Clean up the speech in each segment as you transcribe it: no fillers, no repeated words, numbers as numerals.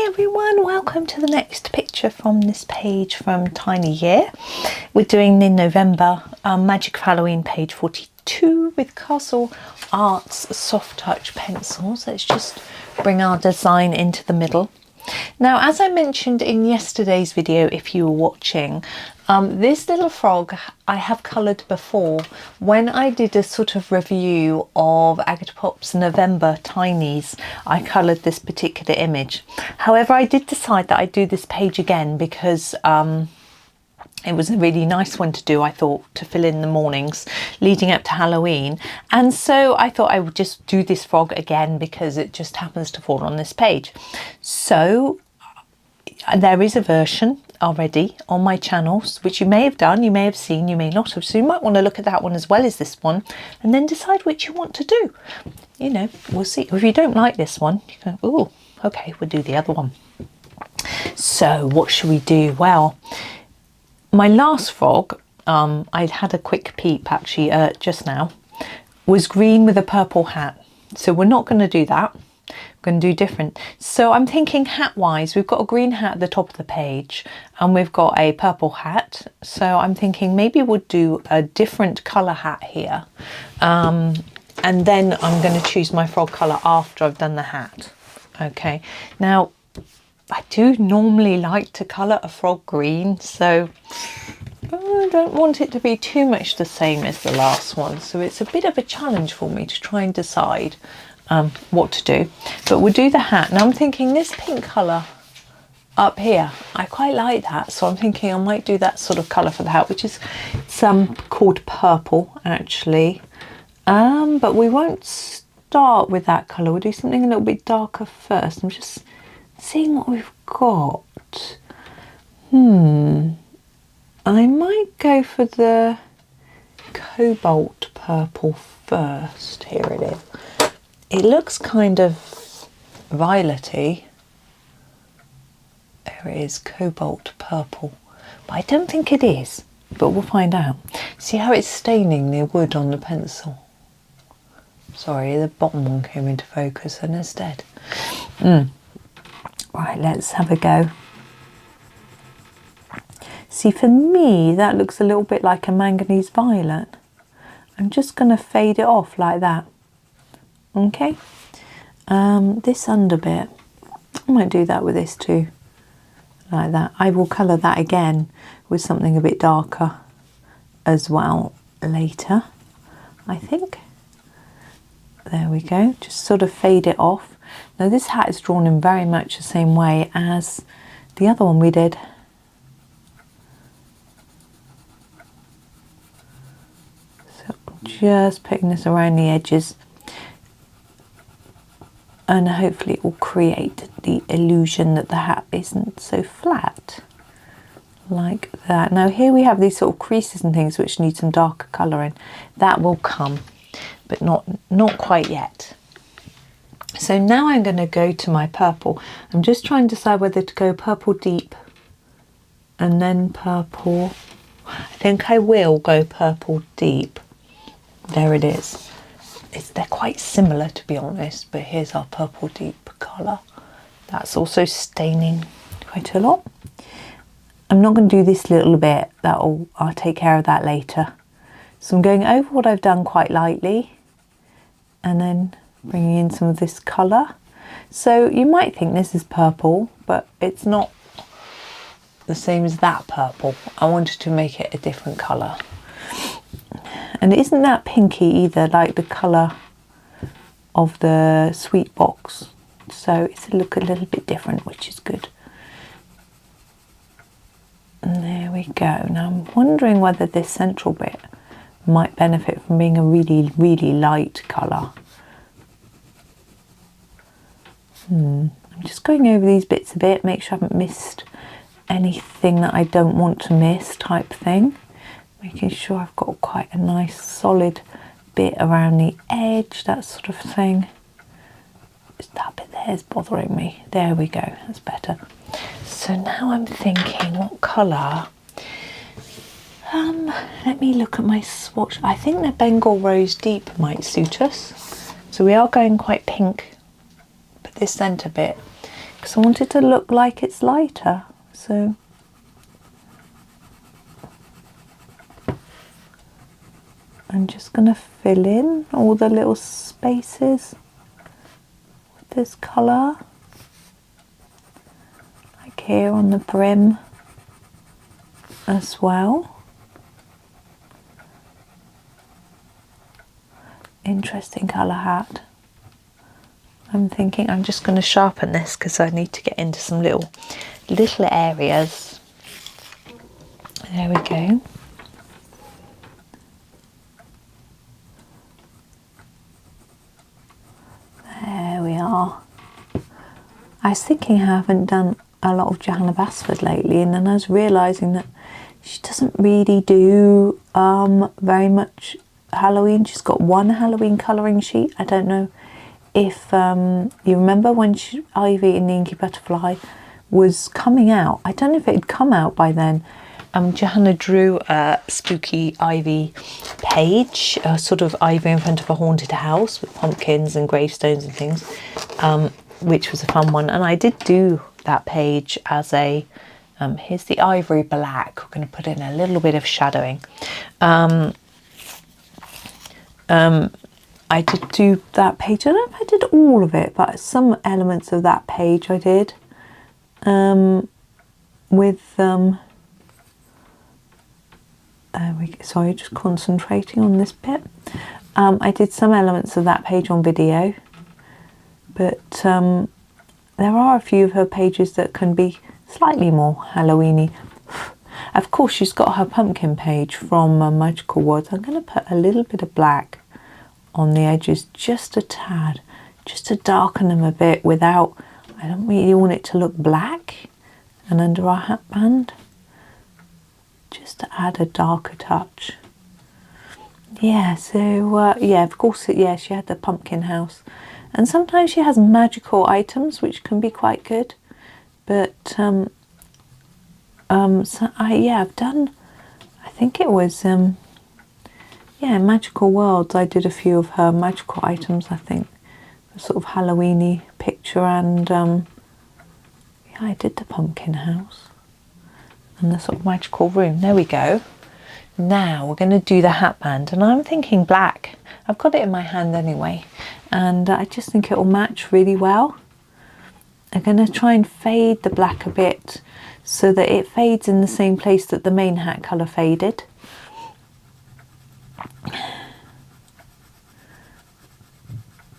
everyone, welcome to the next picture from this page from Tiny Year. We're doing the November Magic of Halloween page 42 with Castle Arts Soft Touch pencils. Let's just bring our design into the middle. Now, as I mentioned in yesterday's video, if you were watching, this little frog I have coloured before when I did a sort of review of Agotapop's November Tinies. I coloured this particular image. However, I did decide that I'd do this page again because it was a really nice one to do, I thought, to fill in the mornings leading up to Halloween. And so I thought I would just do this frog again because it just happens to fall on this page. So there is a version already on my channels, which you may have done, you may have seen, you may not have. So you might want to look at that one as well as this one and then decide which you want to do. You know, we'll see. If you don't like this one, you go, oh, okay, we'll do the other one. So what should we do? Well, my last frog, I had a quick peep actually just now, was green with a purple hat. So we're not going to do that. We're going to do different. So I'm thinking hat wise, we've got a green hat at the top of the page and we've got a purple hat. So I'm thinking maybe we'll do a different colour hat here. And then I'm going to choose my frog colour after I've done the hat. Okay, now I do normally like to colour a frog green, so I don't want it to be too much the same as the last one. So it's a bit of a challenge for me to try and decide what to do. But we'll do the hat. Now I'm thinking this pink colour up here, I quite like that. So I'm thinking I might do that sort of colour for the hat, which is called purple actually. But we won't start with that colour. We'll do something a little bit darker first. I'm just seeing what we've got. I might go for the cobalt purple first. Here it is. It looks kind of violet-y. There it is, cobalt purple. But I don't think it is, but we'll find out. See how it's staining the wood on the pencil? Sorry, the bottom one came into focus and it's dead. Right, let's have a go. See, for me, that looks a little bit like a manganese violet. I'm just going to fade it off like that. Okay. This under bit, I might do that with this too. Like that. I will colour that again with something a bit darker as well later, I think. There we go. Just sort of fade it off. Now this hat is drawn in very much the same way as the other one we did. So just putting this around the edges and hopefully it will create the illusion that the hat isn't so flat like that. Now here we have these sort of creases and things which need some darker colouring. That will come, but not quite yet. So now I'm going to go to my purple. I'm just trying to decide whether to go purple deep and then purple. I think I will go purple deep. There it is. They're quite similar, to be honest, but here's our purple deep colour. That's also staining quite a lot. I'm not going to do this little bit. I'll take care of that later. So I'm going over what I've done quite lightly and then bringing in some of this colour. So you might think this is purple, but it's not the same as that purple. I wanted to make it a different colour. And it isn't that pinky either, like the colour of the sweet box. So it's a look a little bit different, which is good. And there we go. Now I'm wondering whether this central bit might benefit from being a really, really light colour. I'm just going over these bits a bit, make sure I haven't missed anything that I don't want to miss type thing. Making sure I've got quite a nice solid bit around the edge, that sort of thing. Just that bit there is bothering me. There we go, that's better. So now I'm thinking what colour. Let me look at my swatch. I think the Bengal Rose Deep might suit us. So we are going quite pink, but this centre bit because I want it to look like it's lighter. So I'm just going to fill in all the little spaces with this colour, like here on the brim as well. Interesting colour hat. I'm thinking I'm just going to sharpen this because I need to get into some little areas. There we go. There we are. I was thinking I haven't done a lot of Johanna Basford lately, and then I was realising that she doesn't really do very much Halloween. She's got one Halloween colouring sheet. I don't know if you remember when Ivy and the Inky Butterfly was coming out. I don't know if it had come out by then. Johanna drew a spooky Ivy page, a sort of Ivy in front of a haunted house with pumpkins and gravestones and things, which was a fun one. And I did do that page as a, here's the ivory black. We're going to put in a little bit of shadowing. I did do that page. I don't know if I did all of it, but some elements of that page I did with sorry, just concentrating on this bit. I did some elements of that page on video, but there are a few of her pages that can be slightly more Halloweeny. Of course, she's got her pumpkin page from Magical Words. I'm going to put a little bit of black on the edges, just a tad, just to darken them a bit without, I don't really want it to look black. And under our hat band, just to add a darker touch. Yeah, so yeah, of course, yeah, she had the pumpkin house. And sometimes she has magical items, which can be quite good. But so I've done, I think it was yeah, Magical Worlds. I did a few of her magical items, I think, a sort of Halloweeny picture, and yeah, I did the pumpkin house and the sort of magical room. There we go. Now we're going to do the hat band, and I'm thinking black. I've got it in my hand anyway, and I just think it will match really well. I'm going to try and fade the black a bit so that it fades in the same place that the main hat colour faded.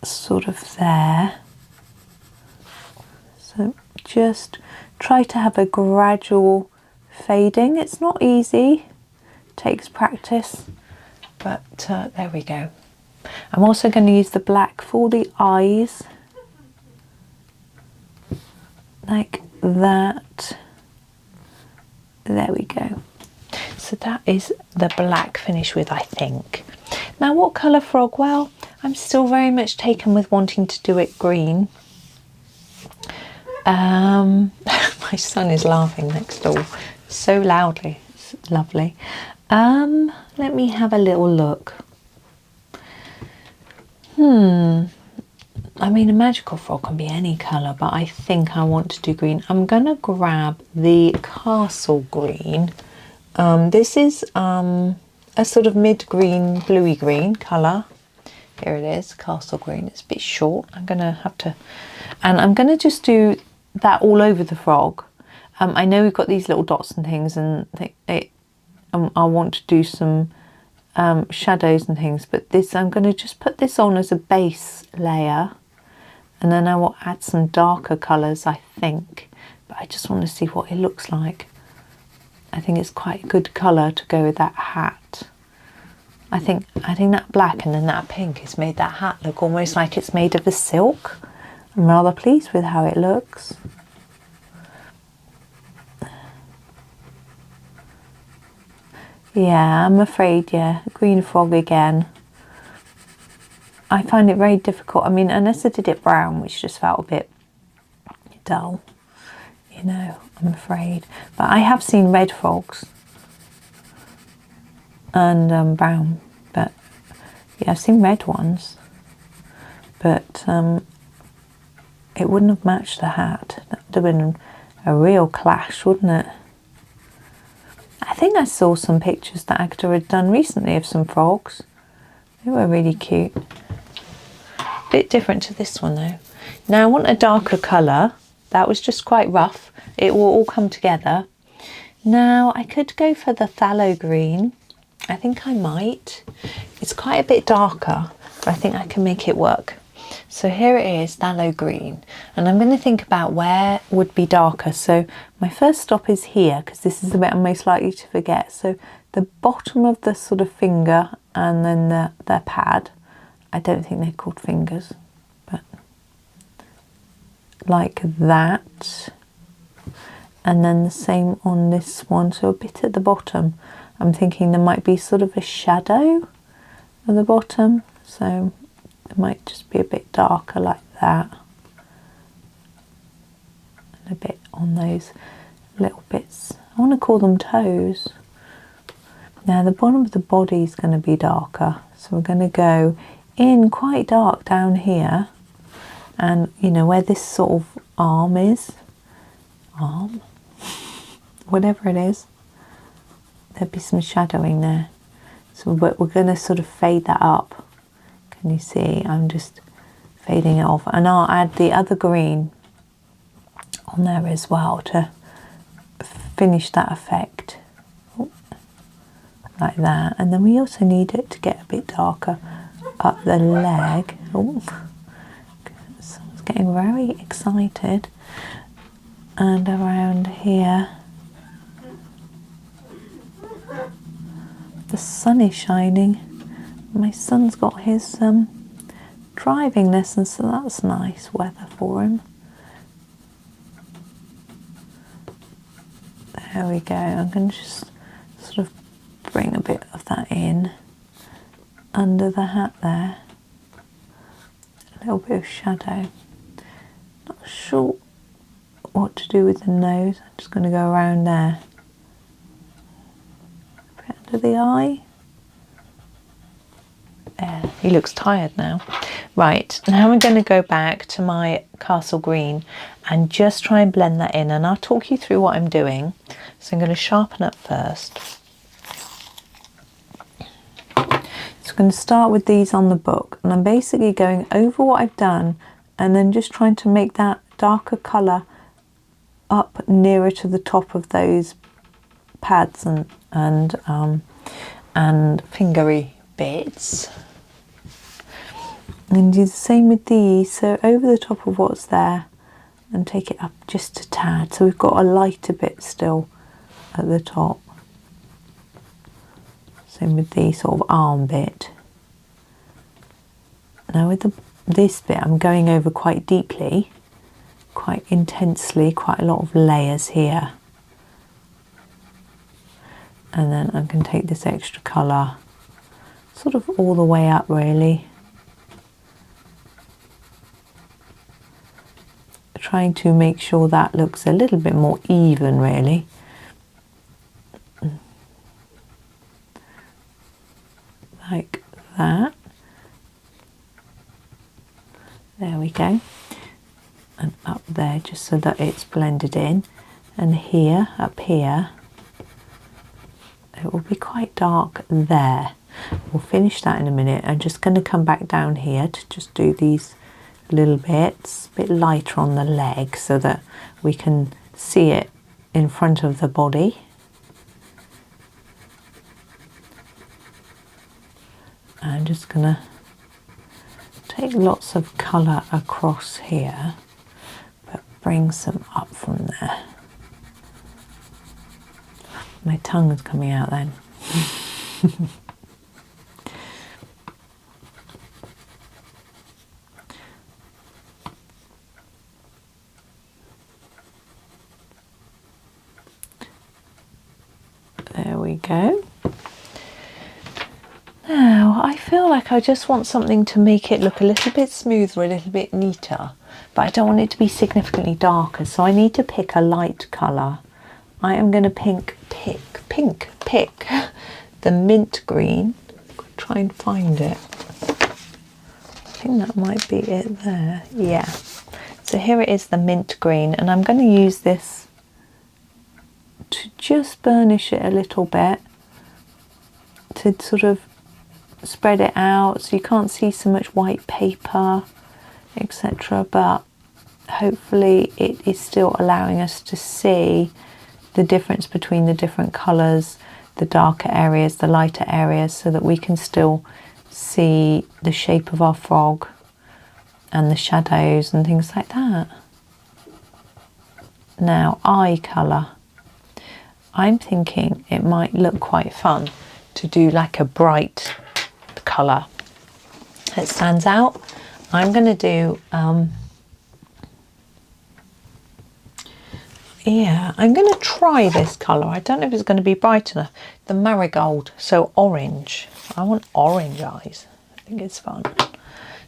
Sort of there. So just try to have a gradual fading. It's not easy, it takes practice, but there we go. I'm also going to use the black for the eyes, like that. There we go. So that is the black finish with, I think. Now what colour frog? Well, I'm still very much taken with wanting to do it green. My son is laughing next door so loudly. It's lovely. Let me have a little look. I mean, a magical frog can be any colour, but I think I want to do green. I'm going to grab the castle green. This is a sort of mid-green, bluey green colour. Here it is, castle green. It's a bit short. I'm going to have to... And I'm going to just do that all over the frog. I know we've got these little dots and things, and I want to do some shadows and things, but this, I'm going to just put this on as a base layer, and then I will add some darker colours, I think. But I just want to see what it looks like. I think it's quite a good colour to go with that hat. I think that black and then that pink has made that hat look almost like it's made of a silk. I'm rather pleased with how it looks. Yeah, I'm afraid, yeah, green frog again. I find it very difficult. I mean, unless I did it brown, which just felt a bit dull, you know, I'm afraid. But I have seen red frogs and brown, but yeah, I've seen red ones. But it wouldn't have matched the hat. That would have been a real clash, wouldn't it? I think I saw some pictures that Agata had done recently of some frogs. They were really cute. Bit different to this one though. Now I want a darker colour. That was just quite rough. It will all come together. Now I could go for the phthalo green. I think I might. It's quite a bit darker, but I think I can make it work. So here it is, phthalo green. And I'm going to think about where would be darker. So my first stop is here, because this is the bit I'm most likely to forget. So the bottom of the sort of finger and then the pad. I don't think they're called fingers, but like that. And then the same on this one, so a bit at the bottom. I'm thinking there might be sort of a shadow at the bottom, so it might just be a bit darker like that. And a bit on those little bits. I want to call them toes. Now the bottom of the body is going to be darker, so we're going to go in quite dark down here, and you know where this sort of arm is, whatever it is, there'd be some shadowing there. So we're going to sort of fade that up. Can you see? I'm just fading it off, and I'll add the other green on there as well to finish that effect. Like that. And then we also need it to get a bit darker up the leg. Oh, someone's getting very excited. And around here. The sun is shining. My son's got his driving lessons, so that's nice weather for him. There we go. I'm going to just sort of bring a bit of that in under the hat there. A little bit of shadow. Not sure what to do with the nose. I'm just going to go around there. A bit under the eye. There, he looks tired now. Right, now I'm going to go back to my castle green and just try and blend that in, and I'll talk you through what I'm doing. So I'm going to sharpen up first. So I'm going to start with these on the book, and I'm basically going over what I've done and then just trying to make that darker colour up nearer to the top of those pads and fingery bits. And do the same with these, so over the top of what's there and take it up just a tad, so we've got a lighter bit still at the top. Same with the sort of arm bit. Now with this bit I'm going over quite deeply, quite intensely, quite a lot of layers here. And then I can take this extra colour sort of all the way up really. Trying to make sure that looks a little bit more even really. Like that. There we go. And up there just so that it's blended in. And here, up here, it will be quite dark there. We'll finish that in a minute. I'm just going to come back down here to just do these little bits, a bit lighter on the leg so that we can see it in front of the body. I'm just going to take lots of colour across here, but bring some up from there. My tongue is coming out then. There we go. Now I feel like I just want something to make it look a little bit smoother, a little bit neater, but I don't want it to be significantly darker, so I need to pick a light colour. I am going to pick the mint green. Try and find it. I think that might be it there. Yeah. So so here it is, the mint green, and I'm going to use this to just burnish it a little bit, to sort of spread it out so you can't see so much white paper, etc. But hopefully it is still allowing us to see the difference between the different colours, the darker areas, the lighter areas, so that we can still see the shape of our frog and the shadows and things like that. Now, eye colour. I'm thinking it might look quite fun to do like a bright colour that stands out. I'm going to do yeah, I'm going to try this colour. I don't know if it's going to be bright enough. The marigold, so orange. I want orange eyes. I think it's fun.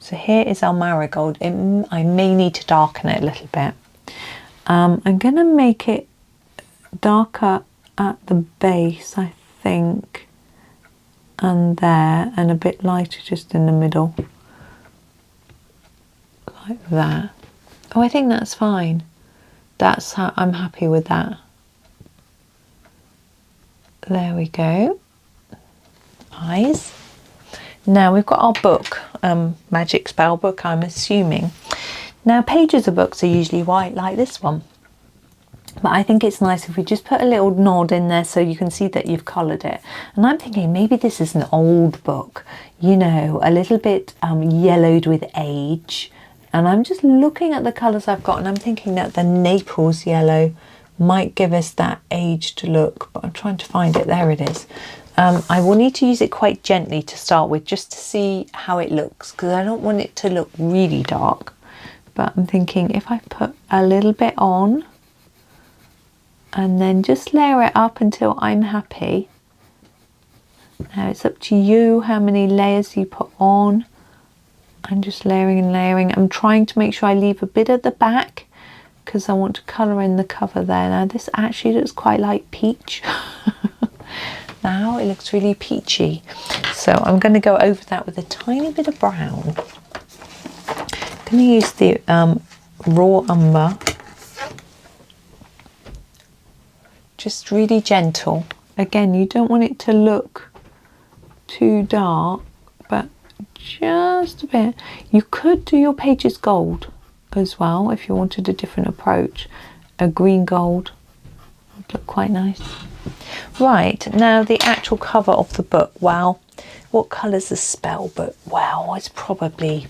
So here is our marigold. I may need to darken it a little bit. I'm going to make it darker at the base, I think, and there, and a bit lighter just in the middle, like that. Oh, I think that's fine. That's how I'm happy with that. There we go. Eyes. Now we've got our book, magic spell book, I'm assuming. Now pages of books are usually white like this one, but I think it's nice if we just put a little nod in there so you can see that you've coloured it. And I'm thinking maybe this is an old book, you know, a little bit yellowed with age. And I'm just looking at the colours I've got, and I'm thinking that the Naples yellow might give us that aged look, but I'm trying to find it. There it is. I will need to use it quite gently to start with, just to see how it looks, because I don't want it to look really dark. But I'm thinking if I put a little bit on and then just layer it up until I'm happy. Now it's up to you how many layers you put on. I'm just layering and layering. I'm trying to make sure I leave a bit at the back because I want to colour in the cover there. Now this actually looks quite like peach. Now it looks really peachy. So I'm going to go over that with a tiny bit of brown. I'm going to use the raw umber. Just really gentle. Again, you don't want it to look too dark, but just a bit. You could do your pages gold as well if you wanted a different approach. A green gold would look quite nice. Right, now the actual cover of the book. Well, what colour's the spell book? Well, it's probably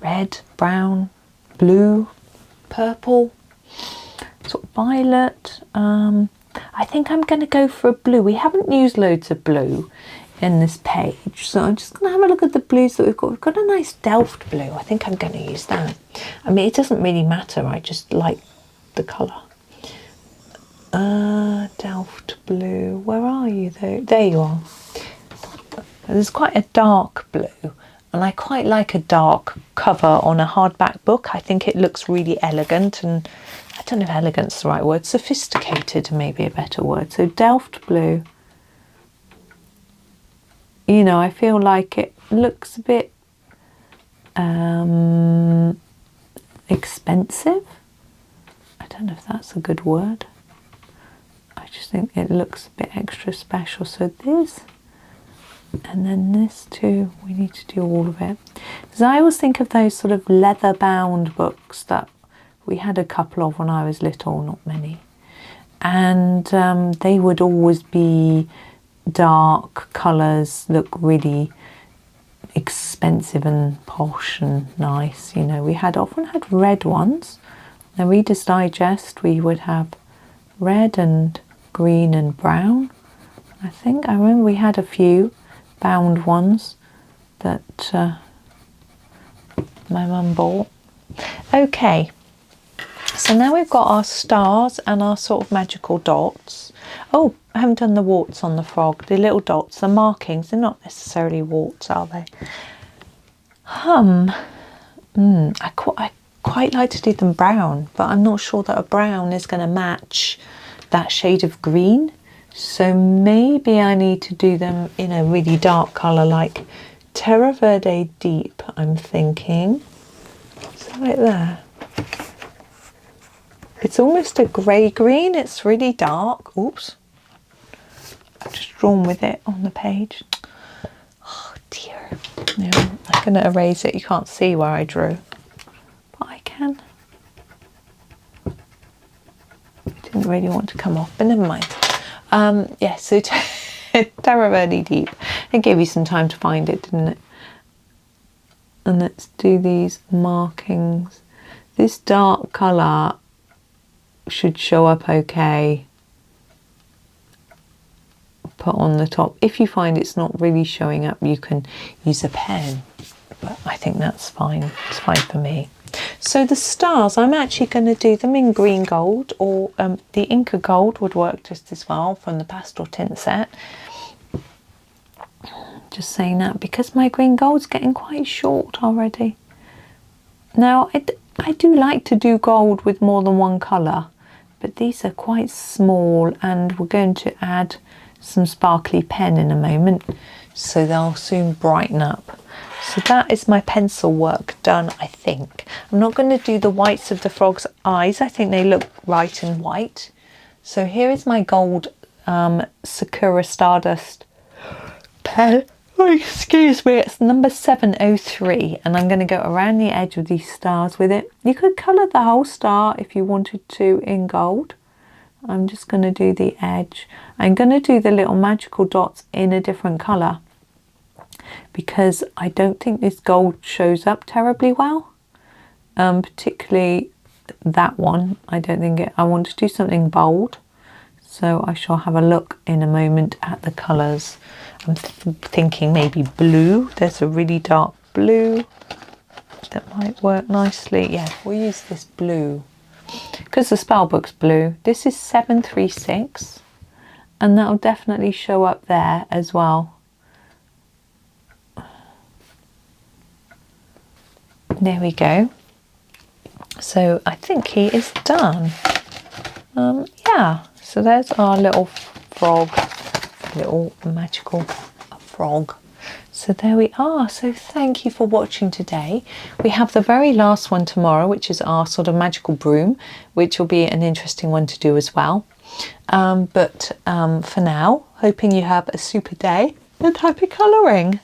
red, brown, blue, purple, sort of violet. I think I'm going to go for a blue. We haven't used loads of blue in this page, so I'm just going to have a look at the blues that we've got. We've got a nice delft blue. I think I'm going to use that. I mean, it doesn't really matter. I just like the colour. Delft blue. Where are you though? There you are. There's quite a dark blue, and I quite like a dark cover on a hardback book. I think it looks really elegant, and I don't know if elegant's the right word. Sophisticated, maybe a better word. So delft blue. You know, I feel like it looks a bit expensive. I don't know if that's a good word. I just think it looks a bit extra special. So this, and then this too, we need to do all of it. Because I always think of those sort of leather bound books that we had a couple of when I was little, not many. And they would always be dark colours, look really expensive and posh and nice. You know, we often had red ones. The Reader's Digest, we would have red and green and brown. I remember we had a few bound ones that my mum bought. Okay, so now we've got our stars and our sort of magical dots. Oh, I haven't done the warts on the frog. The little dots, the markings, they're not necessarily warts, are they? I quite like to do them brown, but I'm not sure that a brown is going to match that shade of green. So maybe I need to do them in a really dark colour like Terre Verde Deep, I'm thinking. So right there. It's almost a grey green. It's really dark. Oops. I've just drawn with it on the page. Oh dear. No, I'm going to erase it. You can't see where I drew. But I can. Didn't really want to come off, but never mind. Yeah, so Terre Verde Deep. It gave you some time to find it, didn't it? And let's do these markings. This dark colour should show up okay. Put on the top. If you find it's not really showing up, you can use a pen. But I think that's fine. It's fine for me. So the stars, I'm actually going to do them in green gold, or the Inca gold would work just as well from the pastel tint set. Just saying that because my green gold's getting quite short already. Now I do like to do gold with more than one colour, but these are quite small, and we're going to add some sparkly pen in a moment, so they'll soon brighten up. So that is my pencil work done, I think. I'm not going to do the whites of the frog's eyes. I think they look right and white. So here is my gold Sakura Stardust pen. Oh, excuse me, it's number 703, and I'm going to go around the edge of these stars with it. You could colour the whole star if you wanted to in gold. I'm just going to do the edge. I'm going to do the little magical dots in a different colour, because I don't think this gold shows up terribly well, particularly that one. I don't think it. I want to do something bold, so I shall have a look in a moment at the colours. I'm thinking maybe blue. There's a really dark blue that might work nicely. Yeah, we'll use this blue because the spell book's blue. This is 736, and that'll definitely show up there as well. There we go. So I think he is done. Yeah, so there's our little frog, little magical frog. So there we are. So thank you for watching today. We have the very last one tomorrow, which is our sort of magical broom, which will be an interesting one to do as well. But for now, hoping you have a super day and happy colouring.